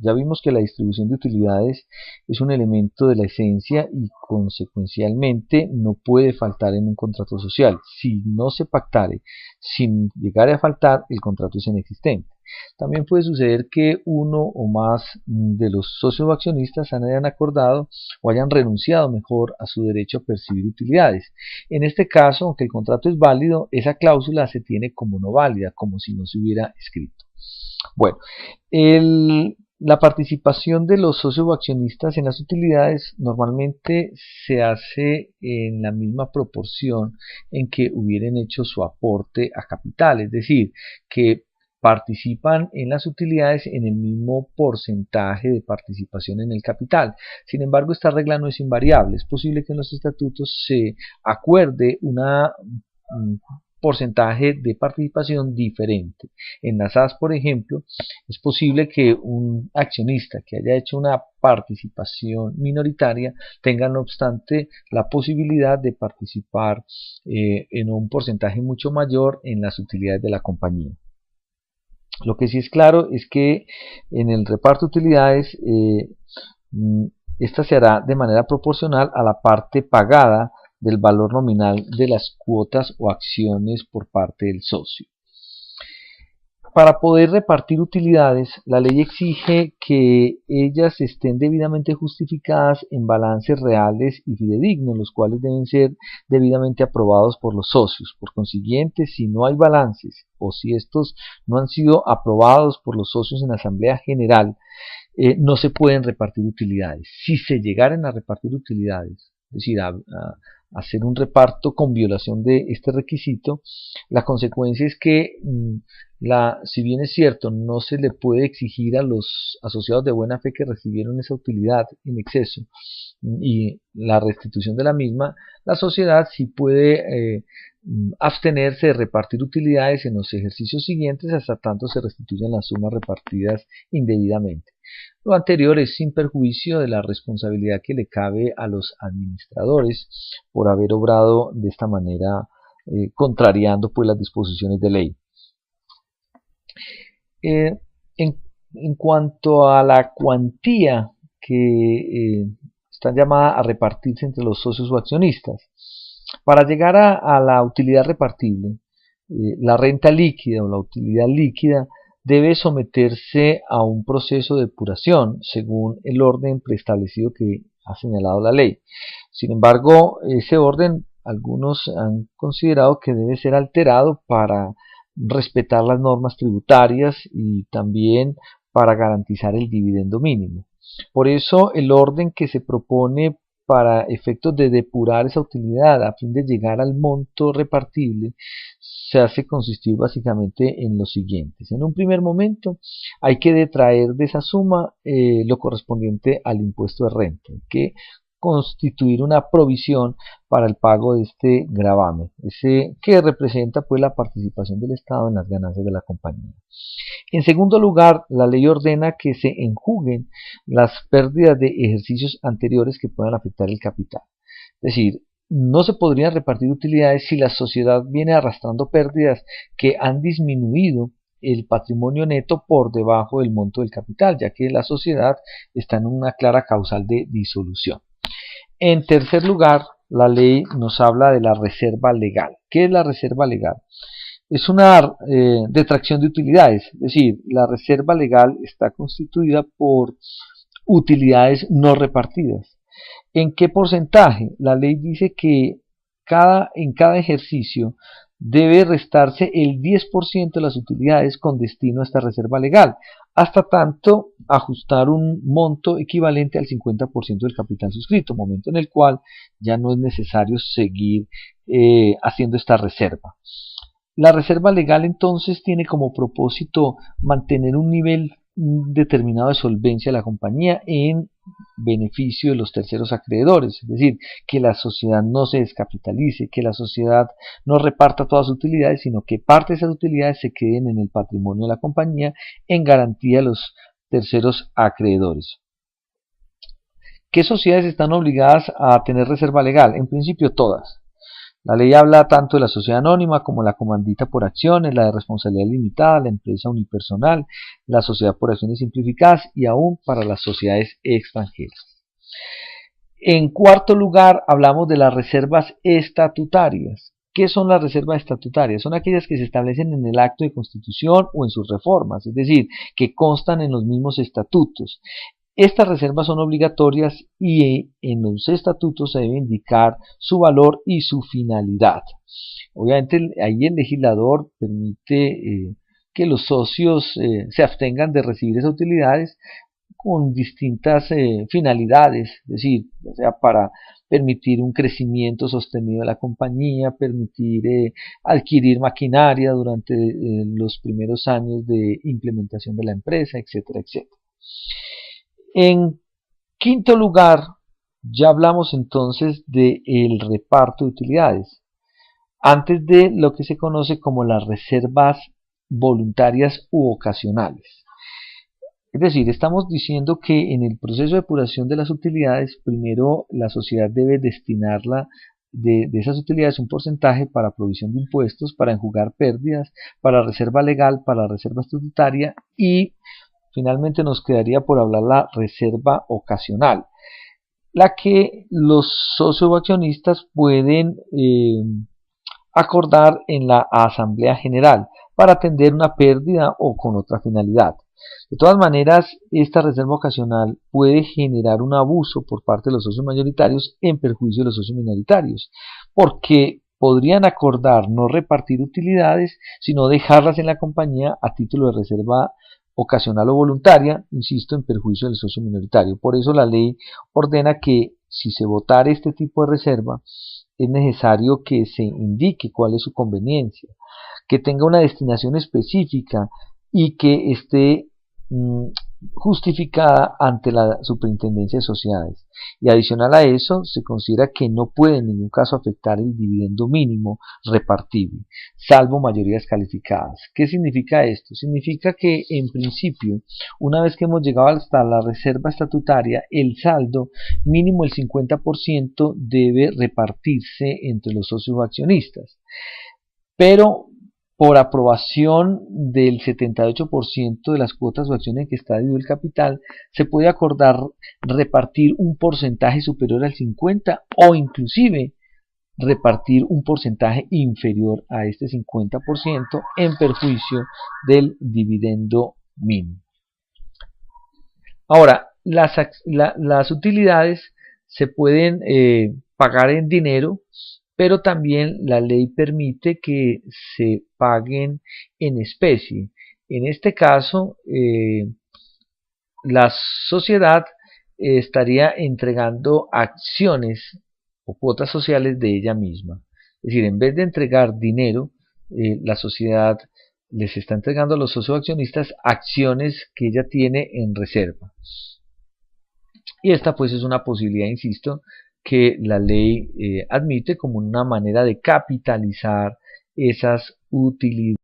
Ya vimos que la distribución de utilidades es un elemento de la esencia y consecuencialmente no puede faltar en un contrato social. Si no se pactare, sin llegar a faltar, el contrato es inexistente. También puede suceder que uno o más de los socios o accionistas hayan acordado o hayan renunciado mejor a su derecho a percibir utilidades. En este caso, aunque el contrato es válido, esa cláusula se tiene como no válida, como si no se hubiera escrito. Bueno, la participación de los socios o accionistas en las utilidades normalmente se hace en la misma proporción en que hubieran hecho su aporte a capital, es decir, que participan en las utilidades en el mismo porcentaje de participación en el capital. Sin embargo, esta regla no es invariable. Es posible que en los estatutos se acuerde una porcentaje de participación diferente. En las SAS, por ejemplo, es posible que un accionista que haya hecho una participación minoritaria tenga, no obstante, la posibilidad de participar en un porcentaje mucho mayor en las utilidades de la compañía. Lo que sí es claro es que en el reparto de utilidades esta se hará de manera proporcional a la parte pagada del valor nominal de las cuotas o acciones por parte del socio. Para poder repartir utilidades, la ley exige que ellas estén debidamente justificadas en balances reales y fidedignos, los cuales deben ser debidamente aprobados por los socios. Por consiguiente, si no hay balances o si estos no han sido aprobados por los socios en la Asamblea General, no se pueden repartir utilidades. Si se llegaran a repartir utilidades, es decir, a hacer un reparto con violación de este requisito, la consecuencia es que si bien es cierto, no se le puede exigir a los asociados de buena fe que recibieron esa utilidad en exceso y la restitución de la misma, la sociedad sí puede abstenerse de repartir utilidades en los ejercicios siguientes hasta tanto se restituyan las sumas repartidas indebidamente. Lo anterior es sin perjuicio de la responsabilidad que le cabe a los administradores por haber obrado de esta manera, contrariando pues las disposiciones de ley. En cuanto a la cuantía que está llamada a repartirse entre los socios o accionistas, para llegar a la utilidad repartible, la renta líquida o la utilidad líquida debe someterse a un proceso de depuración según el orden preestablecido que ha señalado la ley. Sin embargo, ese orden algunos han considerado que debe ser alterado para respetar las normas tributarias y también para garantizar el dividendo mínimo. Por eso el orden que se propone para efectos de depurar esa utilidad a fin de llegar al monto repartible se hace consistir básicamente en los siguientes. En un primer momento hay que detraer de esa suma lo correspondiente al impuesto de renta, que constituir una provisión para el pago de este gravamen, que representa pues la participación del Estado en las ganancias de la compañía. En segundo lugar, la ley ordena que se enjuguen las pérdidas de ejercicios anteriores que puedan afectar el capital. Es decir, no se podrían repartir utilidades si la sociedad viene arrastrando pérdidas que han disminuido el patrimonio neto por debajo del monto del capital, ya que la sociedad está en una clara causal de disolución. En tercer lugar, la ley nos habla de la reserva legal. ¿Qué es la reserva legal? Es una detracción de utilidades, es decir, la reserva legal está constituida por utilidades no repartidas. ¿En qué porcentaje? La ley dice que en cada ejercicio debe restarse el 10% de las utilidades con destino a esta reserva legal, hasta tanto ajustar un monto equivalente al 50% del capital suscrito, momento en el cual ya no es necesario seguir haciendo esta reserva. La reserva legal entonces tiene como propósito mantener un nivel determinado de solvencia de la compañía en beneficio de los terceros acreedores, es decir, que la sociedad no se descapitalice, que la sociedad no reparta todas sus utilidades, sino que parte de esas utilidades se queden en el patrimonio de la compañía en garantía de los terceros acreedores. ¿Qué sociedades están obligadas a tener reserva legal? En principio todas. La ley habla tanto de la sociedad anónima como la comandita por acciones, la de responsabilidad limitada, la empresa unipersonal, la sociedad por acciones simplificadas y aún para las sociedades extranjeras. En cuarto lugar, hablamos de las reservas estatutarias. ¿Qué son las reservas estatutarias? Son aquellas que se establecen en el acto de constitución o en sus reformas, es decir, que constan en los mismos estatutos. Estas reservas son obligatorias y en los estatutos se debe indicar su valor y su finalidad. Obviamente ahí el legislador permite que los socios se abstengan de recibir esas utilidades con distintas finalidades, es decir, ya sea para permitir un crecimiento sostenido de la compañía, permitir adquirir maquinaria durante los primeros años de implementación de la empresa, etcétera, etcétera. En quinto lugar, ya hablamos entonces del reparto de utilidades, antes de lo que se conoce como las reservas voluntarias u ocasionales. Es decir, estamos diciendo que en el proceso de depuración de las utilidades, primero la sociedad debe destinarla de esas utilidades un porcentaje para provisión de impuestos, para enjugar pérdidas, para reserva legal, para reserva estatutaria y finalmente nos quedaría por hablar la reserva ocasional, la que los socios o accionistas pueden acordar en la asamblea general para atender una pérdida o con otra finalidad. De todas maneras, esta reserva ocasional puede generar un abuso por parte de los socios mayoritarios en perjuicio de los socios minoritarios, porque podrían acordar no repartir utilidades, sino dejarlas en la compañía a título de reserva ocasional o voluntaria, insisto, en perjuicio del socio minoritario. Por eso la ley ordena que si se votara este tipo de reserva, es necesario que se indique cuál es su conveniencia, que tenga una destinación específica y que esté justificada ante la Superintendencia de Sociedades. Y adicional a eso, se considera que no puede en ningún caso afectar el dividendo mínimo repartible, salvo mayorías calificadas. ¿Qué significa esto? Significa que en principio, una vez que hemos llegado hasta la reserva estatutaria, el saldo mínimo el 50% debe repartirse entre los socios accionistas. Pero por aprobación del 78% de las cuotas o acciones en que está dividido el capital, se puede acordar repartir un porcentaje superior al 50% o inclusive repartir un porcentaje inferior a este 50% en perjuicio del dividendo mínimo. Ahora, las utilidades se pueden pagar en dinero, pero también la ley permite que se paguen en especie. En este caso, la sociedad estaría entregando acciones o cuotas sociales de ella misma. Es decir, en vez de entregar dinero, la sociedad les está entregando a los socios accionistas acciones que ella tiene en reserva. Y esta pues es una posibilidad, insisto, que la ley admite como una manera de capitalizar esas utilidades.